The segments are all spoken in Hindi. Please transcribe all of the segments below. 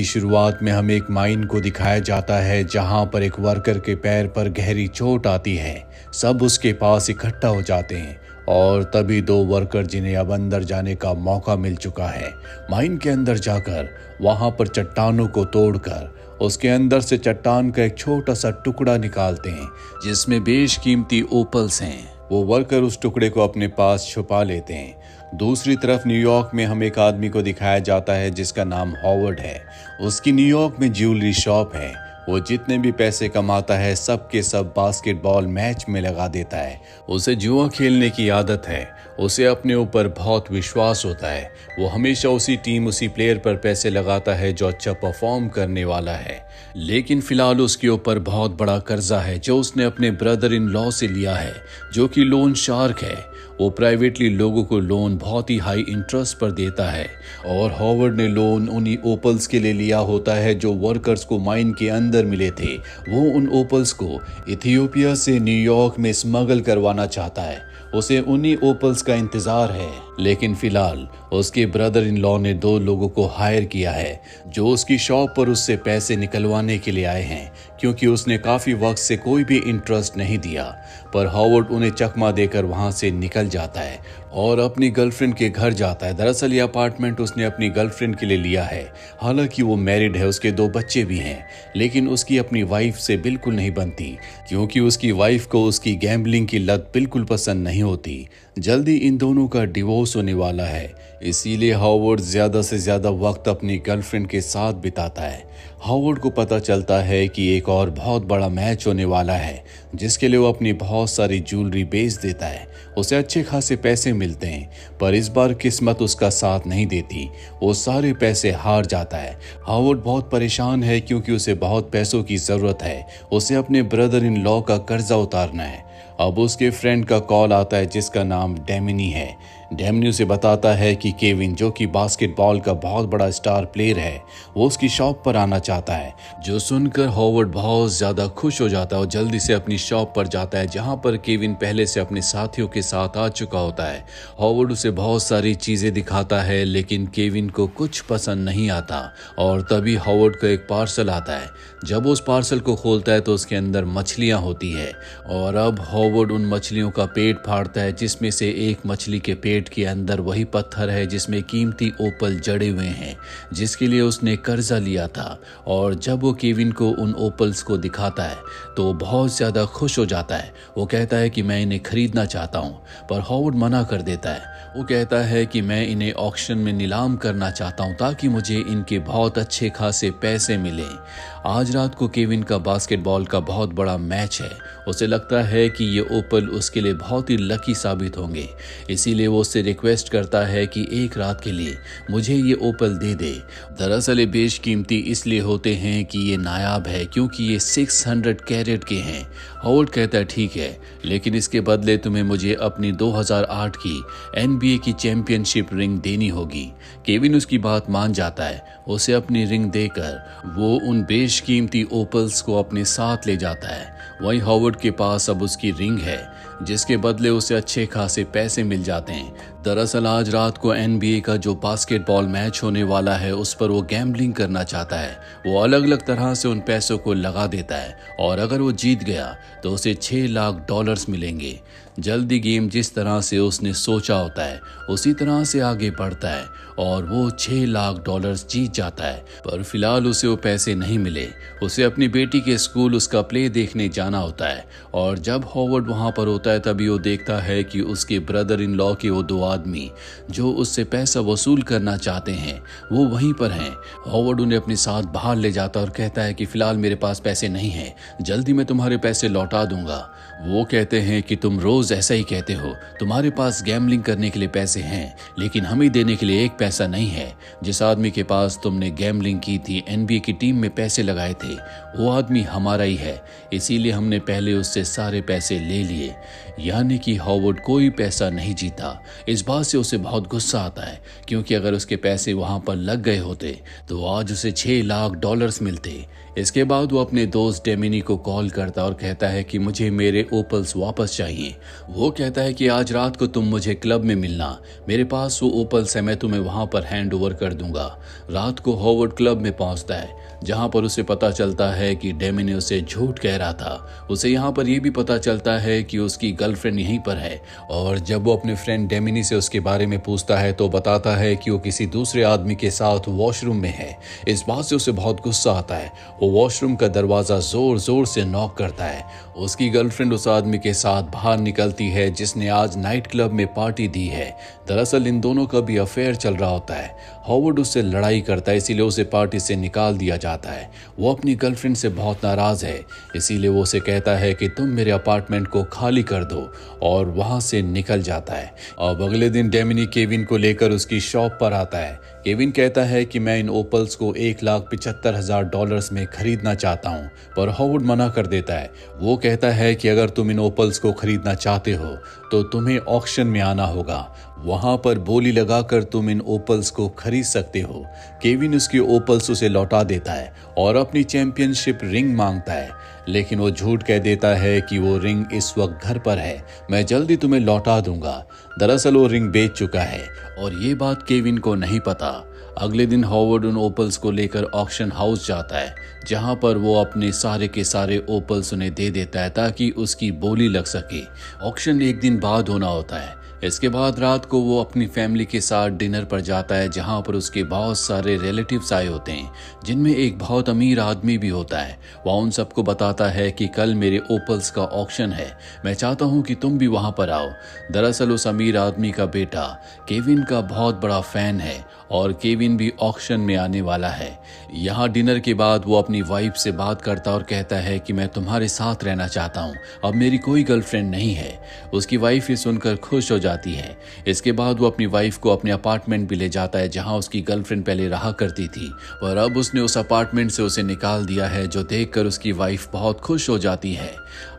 शुरुआत में हमें एक माइन को दिखाया जाता है जहां पर एक वर्कर के पैर पर गहरी चोट आती है। सब उसके पास इकट्ठा हो जाते हैं और तभी दो वर्कर जिन्हें अब अंदर जाने का मौका मिल चुका है, माइन के अंदर जाकर वहां पर चट्टानों को तोड़कर उसके अंदर से चट्टान का एक छोटा सा टुकड़ा निकालते हैं जिसमें बेशकीमती ओपल्स हैं। वो वर्कर उस टुकड़े को अपने पास छुपा लेते हैं। दूसरी तरफ न्यूयॉर्क में हम एक आदमी को दिखाया जाता है जिसका नाम हॉवर्ड है। उसकी न्यूयॉर्क में ज्वेलरी शॉप है। वो जितने भी पैसे कमाता है सब के सब बास्केटबॉल मैच में लगा देता है। उसे जुआ खेलने की आदत है। उसे अपने ऊपर बहुत विश्वास होता है। वो हमेशा उसी टीम उसी प्लेयर पर पैसे लगाता है जो अच्छा परफॉर्म करने वाला है। लेकिन फिलहाल उसके ऊपर बहुत बड़ा कर्जा है जो उसने अपने ब्रदर इन लॉ से लिया है जो कि लोन शार्क है। वो प्राइवेटली लोगों को लोन बहुत ही हाई इंटरेस्ट पर देता है और हॉवर्ड ने लोन उन्हीं ओपल्स के लिए लिया होता है जो वर्कर्स को माइन के अंदर मिले थे। वो उन ओपल्स को इथियोपिया से न्यूयॉर्क में स्मगल करवाना चाहता है। उसे उन्हीं ओपल्स का इंतजार है। लेकिन फिलहाल उसके ब्रदर इन लॉ ने दो लोगों को हायर किया है जो उसकी शॉप पर उससे पैसे निकलवाने के लिए आए हैं क्योंकि उसने काफी वक्त से कोई भी इंटरेस्ट नहीं दिया। पर हॉवर्ड उन्हें चकमा देकर वहां से निकल जाता है और अपनी गर्लफ्रेंड के घर जाता है। दरअसल ये अपार्टमेंट उसने अपनी गर्लफ्रेंड के लिए लिया है। हालांकि वो मैरिड है, उसके दो बच्चे भी हैं, लेकिन उसकी अपनी वाइफ से बिल्कुल नहीं बनती क्योंकि उसकी वाइफ को उसकी गैम्बलिंग की लत बिल्कुल पसंद नहीं होती। जल्दी इन दोनों का डिवोर्स होने वाला है, इसीलिए हॉवर्ड ज्यादा से ज्यादा वक्त अपनी गर्लफ्रेंड के साथ बिताता है। हॉवर्ड को पता चलता है कि एक और बहुत बड़ा मैच होने वाला है जिसके लिए वो अपनी बहुत सारी ज्वेलरी बेच देता है। उसे अच्छे खासे पैसे मिलते हैं पर इस बार किस्मत उसका साथ नहीं देती। वो सारे पैसे हार जाता है। हॉवर्ड बहुत परेशान है क्योंकि उसे बहुत पैसों की जरूरत है। उसे अपने ब्रदर इन लॉ का कर्जा उतारना है। अब उसके फ्रेंड का कॉल आता है जिसका नाम डेमिनी है। डेमिनी उसे बताता है कि केविन जो कि बास्केटबॉल का बहुत बड़ा स्टार प्लेयर है वो उसकी शॉप पर आना चाहता है। जो सुनकर हॉवर्ड बहुत ज्यादा खुश हो जाता है और जल्दी से अपनी शॉप पर जाता है जहां पर केविन पहले से अपने साथियों के साथ आ चुका होता है। हॉवर्ड उसे बहुत सारी चीजें दिखाता है लेकिन केविन को कुछ पसंद नहीं आता और तभी हॉवर्ड का एक पार्सल आता है। जब वो उस पार्सल को खोलता है तो उसके अंदर मछलियां होती है और अब हॉवर्ड उन मछलियों का पेट फाड़ता है जिसमें से एक मछली के पेट के अंदर वही पत्थर है जिसमें कीमती ओपल जड़े हुए हैं जिसके लिए उसने कर्जा लिया था। और जब वो केविन को उन ओपल्स को दिखाता है तो वो बहुत ज्यादा खुश हो जाता है। वो कहता है कि मैं इन्हें खरीदना चाहता हूँ पर हॉवर्ड मना कर देता है। वो कहता है कि मैं इन्हें ऑक्शन में नीलाम करना चाहता हूँ ताकि मुझे इनके बहुत अच्छे खासे पैसे मिलें। आज रात को केविन का बास्केटबॉल का बहुत बड़ा मैच है। उसे लगता है कि ये ओपल उसके लिए बहुत ही लकी साबित होंगे, इसीलिए वो उससे रिक्वेस्ट करता है कि एक रात के लिए मुझे ये ओपल दे दे। दरअसल ये बेशकीमती इसलिए होते हैं कि ये नायाब है क्योंकि ये 600 कैरेट के हैं। हॉवर्ड कहता है ठीक है, लेकिन इसके बदले तुम्हें मुझे अपनी 2008 की NBA की चैंपियनशिप रिंग देनी होगी। केविन उसकी बात मान जाता है। उसे अपनी रिंग देकर वो उन बेशकीमती ओपल्स को अपने साथ ले जाता है। वहीं हॉवर्ड के पास अब उसकी रिंग है जिसके बदले उसे अच्छे खासे पैसे मिल जाते हैं। दरअसल आज रात को NBA का जो बास्केटबॉल मैच होने वाला है उस पर वो गैम्बलिंग करना चाहता है। वो अलग अलग तरह से उन पैसों को लगा देता है और अगर वो जीत गया तो उसे $6 लाख मिलेंगे। जल्दी गेम जिस तरह से उसने सोचा होता है उसी तरह से आगे बढ़ता है और वो $6 लाख जीत जाता है। पर फिलहाल उसे वो पैसे नहीं मिले। उसे अपनी बेटी के स्कूल उसका प्ले देखने जाना होता है और जब हॉवर्ड वहां पर होता है तभी वो देखता है कि उसके ब्रदर इन लॉ के वो दो आदमी जो उससे पैसा वसूल करना चाहते हैं वो वहीं पर हैं। हॉवर्ड उन्हें अपने साथ बाहर ले जाता और कहता है कि फिलहाल मेरे पास पैसे नहीं हैं, जल्दी मैं तुम्हारे पैसे लौटा दूंगा। वो कहते हैं कि तुम रोज ऐसा ही कहते हो, तुम्हारे पास गैम्बलिंग करने के लिए पैसे हैं लेकिन हमें देने के लिए एक पैसा नहीं है। जिस आदमी के पास तुमने गैम्बलिंग की थी, NBA की टीम में पैसे लगाए थे, वो आदमी हमारा ही है, इसीलिए हमने पहले उससे सारे पैसे ले लिए। यानी कि हॉवर्ड कोई पैसा नहीं जीता। इस बात से उसे बहुत गुस्सा आता है क्योंकि अगर उसके पैसे वहां पर लग गए होते तो आज उसे $6 लाख मिलते। इसके बाद वो अपने दोस्त डेमिनी को कॉल करता और कहता है कि मुझे मेरे ओपल्स वापस चाहिए। वो कहता है कि आज रात को तुम मुझे क्लब में मिलना, मेरे पास वो ओपल्स है, मैं तुम्हें वहां पर हैंड ओवर कर दूंगा। रात को हॉवर्ड क्लब में पहुंचता है जहां पर उसे पता चलता है कि डेमी ने उसे झूठ कह रहा था। उसे यहाँ पर यह भी पता चलता है कि उसकी गर्लफ्रेंड यहीं पर है, और जब वो अपने फ्रेंड डेमिनी से उसके बारे में पूछता है तो बताता है कि वो किसी दूसरे आदमी के साथ वॉशरूम में है। इस बात से उसे बहुत गुस्सा आता है। वो वॉशरूम का दरवाजा जोर जोर से नॉक करता है। उसकी गर्लफ्रेंड उस आदमी के साथ बाहर निकलती है जिसने आज नाइट क्लब में पार्टी दी है। दरअसल इन दोनों का भी अफेयर चल रहा होता है। हॉवर्ड उससे लड़ाई करता है, इसीलिए उसे पार्टी से निकाल दिया जाता है। वो अपनी गर्लफ्रेंड से बहुत नाराज है, इसीलिए वो उसे कहता है कि तुम मेरे अपार्टमेंट को खाली कर दो, और वहां से निकल जाता है। अब अगले दिन डेमिनी केविन को लेकर उसकी शॉप पर आता है। केविन कहता है कि मैं इन ओपल्स को $1,75,000 में खरीदना चाहता हूं, पर हॉवर्ड मना कर देता है। वो कहता है कि अगर तुम इन ओपल्स को खरीदना चाहते हो तो तुम्हें ऑक्शन में आना होगा, वहां पर बोली लगाकर तुम इन ओपल्स को खरीद सकते हो। केविन उसकी ओपल्स उसे लौटा देता है और अपनी चैंपियनशिप रिंग मांगता है, लेकिन वो झूठ कह देता है कि वो रिंग इस वक्त घर पर है, मैं जल्दी तुम्हें लौटा दूंगा। दरअसल वो रिंग बेच चुका है और ये बात केविन को नहीं पता। अगले दिन हॉवर्ड उन ओपल्स को लेकर ऑक्शन हाउस जाता है, जहां पर वो अपने सारे के सारे ओपल्स उन्हें दे देता है ताकि उसकी बोली लग सके। ऑक्शन एक दिन बाद होना होता है। इसके बाद रात को वो अपनी फैमिली के साथ डिनर पर जाता है, जहां पर उसके बहुत सारे रिलेटिव्स आए होते हैं, जिनमें एक बहुत अमीर आदमी भी होता है। वह उन सबको बताता है कि कल मेरे ओपल्स का ऑक्शन है, मैं चाहता हूं कि तुम भी वहां पर आओ। दरअसल उस अमीर आदमी का बेटा केविन का बहुत बड़ा फैन है और केविन भी ऑक्शन में आने वाला है। यहाँ डिनर के बाद वो अपनी वाइफ से बात करता और कहता है कि मैं तुम्हारे साथ रहना चाहता हूँ, अब मेरी कोई गर्लफ्रेंड नहीं है। उसकी वाइफ ये सुनकर खुश हो जाती है। इसके बाद वो अपनी वाइफ को अपने अपार्टमेंट भी ले जाता है जहाँ उसकी गर्लफ्रेंड पहले रहा करती थी, पर अब उसने उस अपार्टमेंट से उसे निकाल दिया है, जो देखकर उसकी वाइफ बहुत खुश हो जाती है।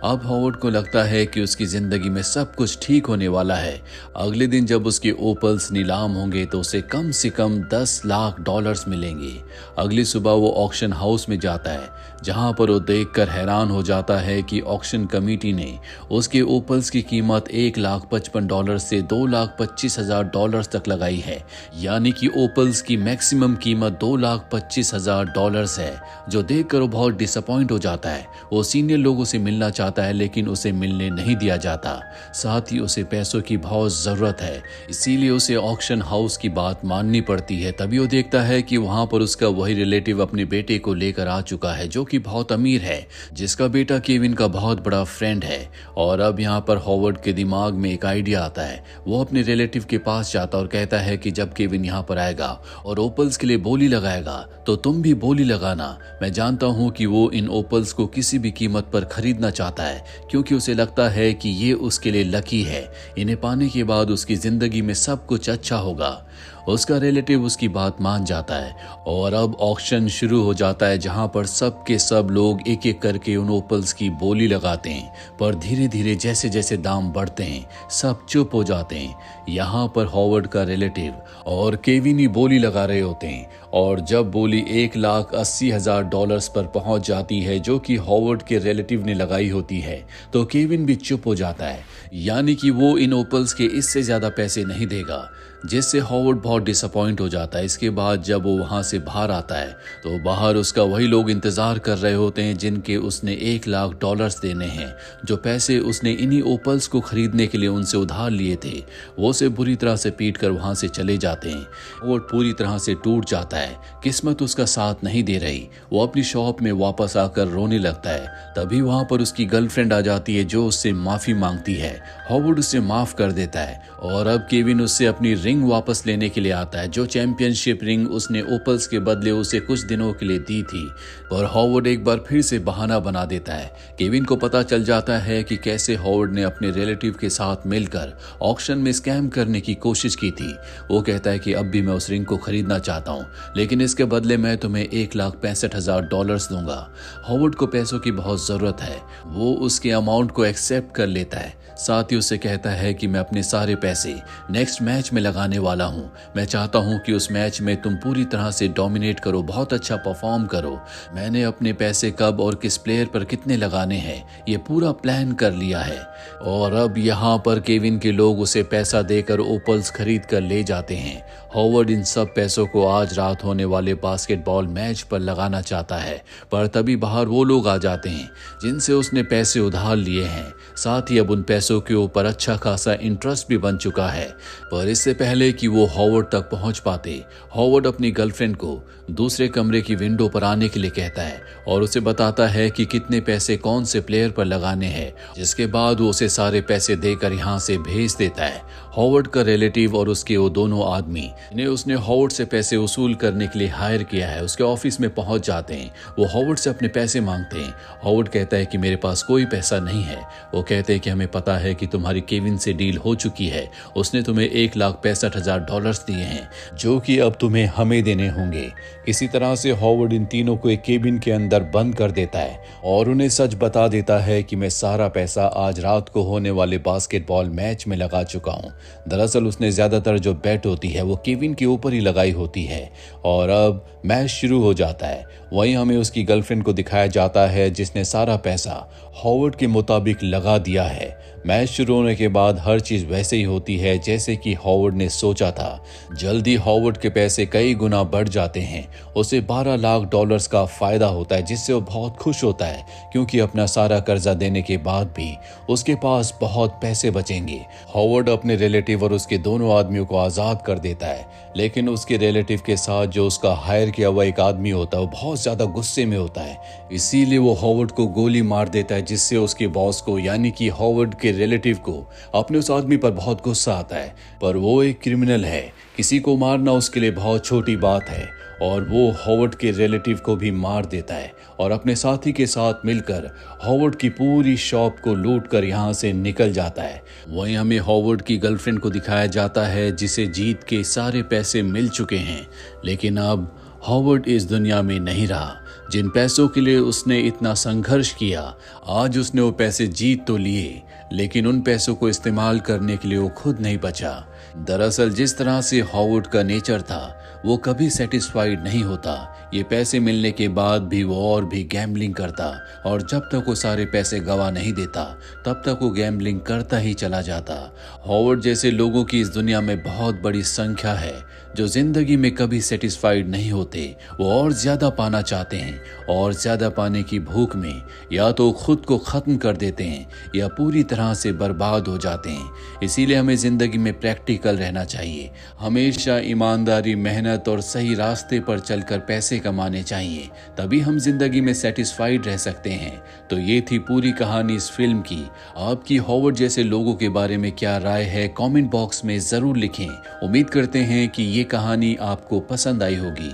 अब हॉवर्ड को लगता है कि उसकी जिंदगी में सब कुछ ठीक होने वाला है। अगले दिन जब उसके ओपल्स नीलाम होंगे तो उसे कम से कम $10 लाख मिलेंगे। अगली सुबह वो ऑक्शन हाउस में जाता है, जहां पर वो देखकर हैरान हो जाता है कि ऑक्शन कमेटी ने उसके ओपल्स की कीमत $1,55,000 से $2,25,000 तक लगाई है, यानी कि ओपल्स की मैक्सिमम कीमत $2,25,000 है, जो देखकर वो बहुत डिसअपॉइंट हो जाता है। वो सीनियर लोगों से मिलना चाहता है, लेकिन उसे मिलने नहीं दिया जाता। साथ ही उसे पैसों की बहुत जरूरत है, इसीलिए उसे ऑक्शन हाउस की बात माननी पड़ती है। तभी वो देखता है कि वहां पर उसका वही रिलेटिव अपने बेटे को लेकर आ चुका है, जो कि बहुत अमीर है, जिसका बेटा केविन का बहुत बड़ा फ्रेंड है। और अब यहाँ पर हॉवर्ड के दिमाग में एक आइडिया आता है। वो अपने रिलेटिव के पास जाता और कहता है कि जब केविन यहाँ पर आएगा और ओपल्स के लिए बोली लगाएगा तो तुम भी बोली लगाना। मैं जानता हूँ कि वो इन ओपल्स को किसी भी कीमत पर खरीदना चाहता है, क्योंकि उसे लगता है कि ये उसके लिए लकी है। इन्हें पाने के बाद उसकी जिंदगी में सब कुछ अच्छा होगा। उसका रिलेटिव उसकी बात मान जाता है और अब ऑक्शन शुरू हो जाता है, जहां पर सब के सब लोग एक एक करके उन ओपल्स की बोली लगाते हैं। पर धीरे धीरे जैसे जैसे दाम बढ़ते हैं सब चुप हो जाते हैं। यहाँ पर हॉवर्ड का रिलेटिव और केविन ही बोली लगा रहे होते हैं, और जब बोली $1,80,000 पर पहुंच जाती है, जो कि हॉवर्ड के रिलेटिव ने लगाई होती है, तो केविन भी चुप हो जाता है, यानी कि वो इन ओपल्स के इससे ज्यादा पैसे नहीं देगा, जिससे हॉवर्ड बहुत डिसअपॉइंट हो जाता है। इसके बाद जब वो वहां से बाहर आता है तो बाहर उसका वही लोग इंतजार कर रहे होते हैं जिनके उसने $1,00,000 देने हैं, जो पैसे उसने इन्हीं ओपल्स को खरीदने के लिए उनसे उधार लिए थे। वो उसे बुरी तरह से पीट कर वहां से चले जाते हैं। हॉवर्ड पूरी तरह से टूट जाता है, किस्मत उसका साथ नहीं दे रही। वो अपनी शॉप में वापस आकर रोने लगता है। तभी वहां पर उसकी गर्लफ्रेंड आ जाती है, जो उससे माफी मांगती है। हॉवर्ड उसे माफ कर देता है और अब केविन उससे अपनी रिंग वापस लेने के लिए आता है, जो चैंपियनशिप रिंग उसने ओपल्स के बदले उसे कुछ दिनों के लिए दी थी। पर हॉवर्ड एक बार फिर से बहाना बना देता है। केविन को पता चल जाता है कि कैसे हॉवर्ड ने अपने रिलेटिव के साथ मिलकर ऑक्शन में स्कैम करने की कोशिश की थी। वो कहता है कि अब भी मैं उस रिंग को खरीदना चाहता हूँ, लेकिन इसके बदले मैं तुम्हें $1,65,000 दूंगा। हॉवर्ड को पैसों की बहुत जरूरत है। वो उसके अमाउंट को एक्सेप्ट कर लेता है। साथ ही उसे कहता है कि मैं अपने सारे पैसे नेक्स्ट मैच में लगाने खिलाने वाला हूँ। मैं चाहता हूँ कि उस मैच में तुम पूरी तरह से डोमिनेट करो, बहुत अच्छा परफॉर्म करो। मैंने अपने पैसे कब और किस प्लेयर पर कितने लगाने हैं ये पूरा प्लान कर लिया है। और अब यहाँ पर केविन के लोग उसे पैसा देकर ओपल्स खरीद कर ले जाते हैं। हॉवर्ड इन सब पैसों को आज रात होने वाले बास्केटबॉल मैच पर लगाना चाहता है, पर तभी बाहर वो लोग आ जाते हैं जिनसे उसने पैसे उधार लिए हैं। साथ ही अब उन पैसों के ऊपर अच्छा खासा इंटरेस्ट भी बन चुका है। पर इससे पहले कि वो हॉवर्ड तक पहुंच पाते, हॉवर्ड अपनी गर्लफ्रेंड को दूसरे कमरे की विंडो पर आने के लिए कहता है और उसे बताता है कि कितने पैसे कौन से प्लेयर पर लगाने हैं, जिसके बाद वो उसे सारे पैसे देकर यहाँ से भेज देता है। हॉवर्ड का रिलेटिव और उसके वो दोनों आदमी जिन्हें उसने हॉवर्ड से पैसे वसूल करने के लिए हायर किया है उसके ऑफिस में पहुंच जाते हैं। वो हॉवर्ड से अपने पैसे मांगते हैं। हॉवर्ड कहता है कि मेरे पास कोई पैसा नहीं है। वो कहते हैं कि हमें पता है कि तुम्हारी केविन से डील हो चुकी है, उसने तुम्हें $1,65,000 दिए हैं जो कि अब तुम्हें हमें देने होंगे। किसी तरह से हॉवर्ड इन तीनों को एक केबिन के अंदर बंद कर देता है और उन्हें सच बता देता है कि मैं सारा पैसा आज रात को होने वाले बास्केटबॉल मैच में लगा चुका हूँ। दरअसल उसने ज्यादातर जो बेट होती है वो केविन के ऊपर ही लगाई होती है और अब मैच शुरू हो जाता है। वहीं हमें उसकी गर्लफ्रेंड को दिखाया जाता है जिसने सारा पैसा हॉवर्ड के मुताबिक लगा दिया है। मैच शुरू होने के बाद हर चीज वैसे ही होती है जैसे कि हॉवर्ड ने सोचा था। जल्दी हॉवर्ड के पैसे कई गुना बढ़ जाते हैं। उसे $12 लाख का फायदा होता है जिससे वो बहुत खुश होता है क्योंकि अपना सारा कर्जा देने के बाद भी उसके पास बहुत पैसे बचेंगे। हॉवर्ड अपने रिलेटिव और उसके दोनों आदमियों को आजाद कर देता है, लेकिन उसके रिलेटिव के साथ जो उसका हायर किया हुआ एक आदमी होता है वो बहुत ज्यादा गुस्से में होता है। इसीलिए वो हॉवर्ड को गोली मार देता है जिससे उसके बॉस को यानी कि हॉवर्ड के रिलेटिव को अपने उस आदमी पर बहुत गुस्सा आता है। पर वो एक क्रिमिनल है, किसी को मारना उसके लिए बहुत छोटी बात है और वो हॉवर्ड के रिलेटिव को भी मार देता है और अपने साथी के साथ मिलकर हॉवर्ड की पूरी शॉप को लूट कर यहाँ से निकल जाता है। वहीं हमें हॉवर्ड की गर्लफ्रेंड को दिखाया जाता है जिसे जीत के सारे पैसे मिल चुके हैं, लेकिन अब हॉवर्ड इस दुनिया में नहीं रहा। जिन पैसों के लिए उसने इतना संघर्ष किया, आज उसने वो पैसे जीत तो लिए, लेकिन उन पैसों को इस्तेमाल करने के लिए वो खुद नहीं बचा। दरअसल जिस तरह से हॉवर्ड का नेचर था वो कभी सेटिस्फाइड नहीं होता। ये पैसे मिलने के बाद भी वो और भी गैम्बलिंग करता और जब तक वो सारे पैसे गवा नहीं देता तब तक वो गैम्बलिंग करता ही चला जाता। हॉवर्ड जैसे लोगों की इस दुनिया में बहुत बड़ी संख्या है जो जिंदगी में कभी सेटिस्फाइड नहीं होते। वो और ज्यादा पाना चाहते हैं और ज्यादा पाने की भूख में या तो खुद को खत्म कर देते हैं या पूरी तरह से बर्बाद हो जाते हैं। इसीलिए हमें जिंदगी में प्रैक्टिकल रहना चाहिए, हमेशा ईमानदारी, मेहनत और सही रास्ते पर चलकर पैसे कमाने चाहिए, तभी हम जिंदगी में सेटिस्फाइड रह सकते हैं। तो ये थी पूरी कहानी इस फिल्म की। आपकी हॉवर्ड जैसे लोगों के बारे में क्या राय है कमेंट बॉक्स में जरूर लिखें। उम्मीद करते हैं कि ये कहानी आपको पसंद आई होगी।